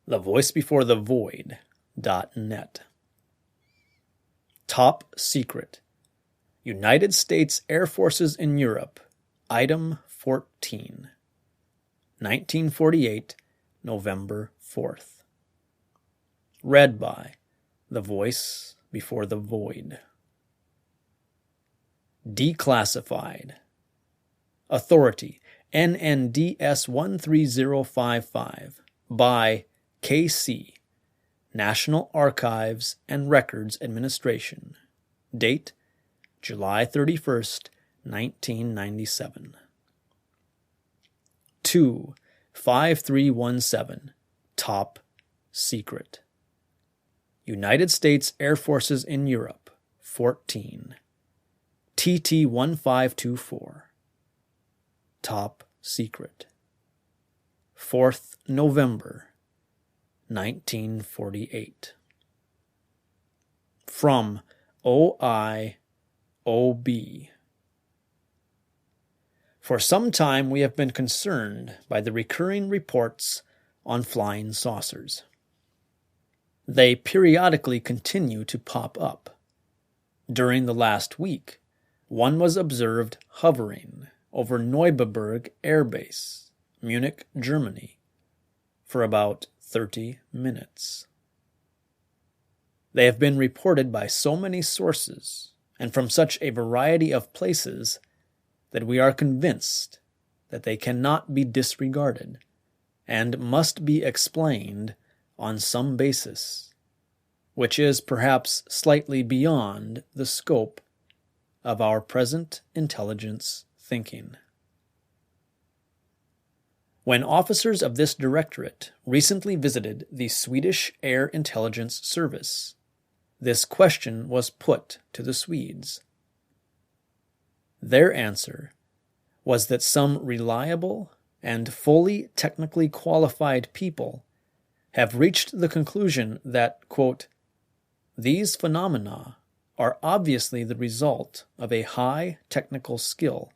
thevoicebeforethevoid.net. Top Secret. United States Air Forces in Europe. Item 14. 1948, November 4th. Read by The Voice Before the Void. Declassified. Authority NNDS 13055 by KC, National Archives and Records Administration. Date July 31st, 1997. 25317 Top Secret. United States Air Forces in Europe 14. TT 1524. Top Secret. 4th November 1948. From OIOB. For some time we have been concerned by the recurring reports on flying saucers. They periodically continue to pop up. During the last week, one was observed hovering over Neubiberg Air Base, Munich, Germany, for about 30 minutes. They have been reported by so many sources and from such a variety of places that we are convinced that they cannot be disregarded and must be explained on some basis, which is perhaps slightly beyond the scope of our present intelligence thinking. When officers of this directorate recently visited the Swedish Air Intelligence Service, this question was put to the Swedes. Their answer was that some reliable and fully technically qualified people have reached the conclusion that, quote, these phenomena are obviously the result of a high technical skill,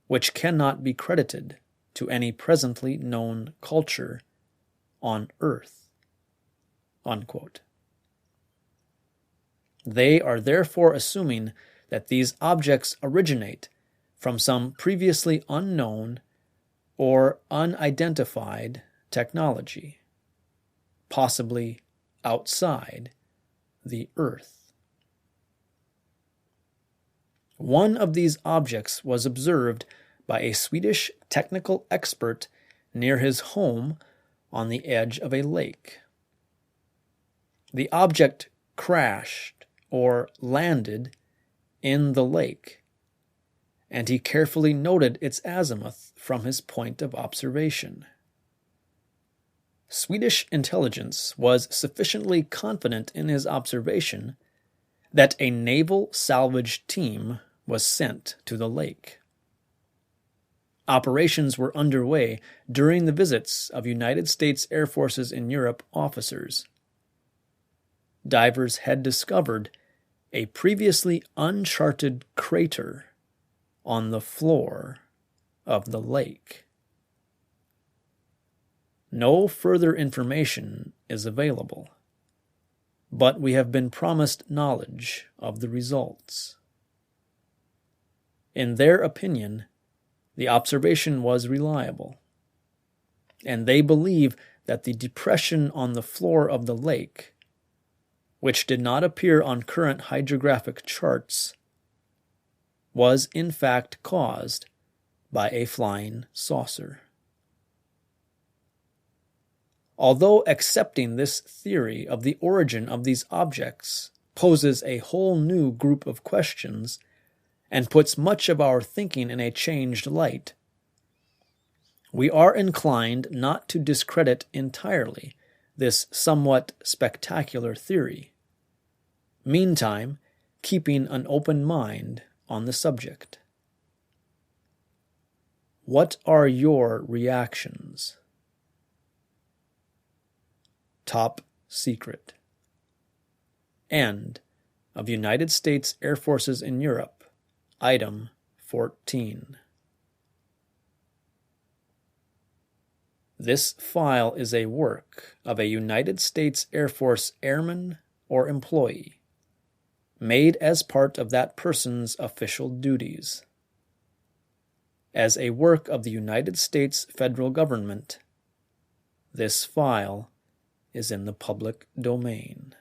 which cannot be credited to any presently known culture on Earth, unquote. They are therefore assuming that these objects originate from some previously unknown or unidentified technology, possibly outside the Earth. One of these objects was observed by a Swedish technical expert near his home on the edge of a lake. The object crashed or landed in the lake, and he carefully noted its azimuth from his point of observation. Swedish intelligence was sufficiently confident in his observation that a naval salvage team was sent to the lake. Operations were underway during the visits of United States Air Forces in Europe officers. Divers had discovered a previously uncharted crater on the floor of the lake. No further information is available, but we have been promised knowledge of the results. In their opinion, the observation was reliable, and they believe that the depression on the floor of the lake, which did not appear on current hydrographic charts, was in fact caused by a flying saucer. Although accepting this theory of the origin of these objects poses a whole new group of questions and puts much of our thinking in a changed light, we are inclined not to discredit entirely this somewhat spectacular theory, meantime keeping an open mind on the subject. What are your reactions? Top Secret. End of United States Air Forces in Europe, Item 14. This file is a work of a United States Air Force airman or employee, made as part of that person's official duties. As a work of the United States federal government, this file is in the public domain.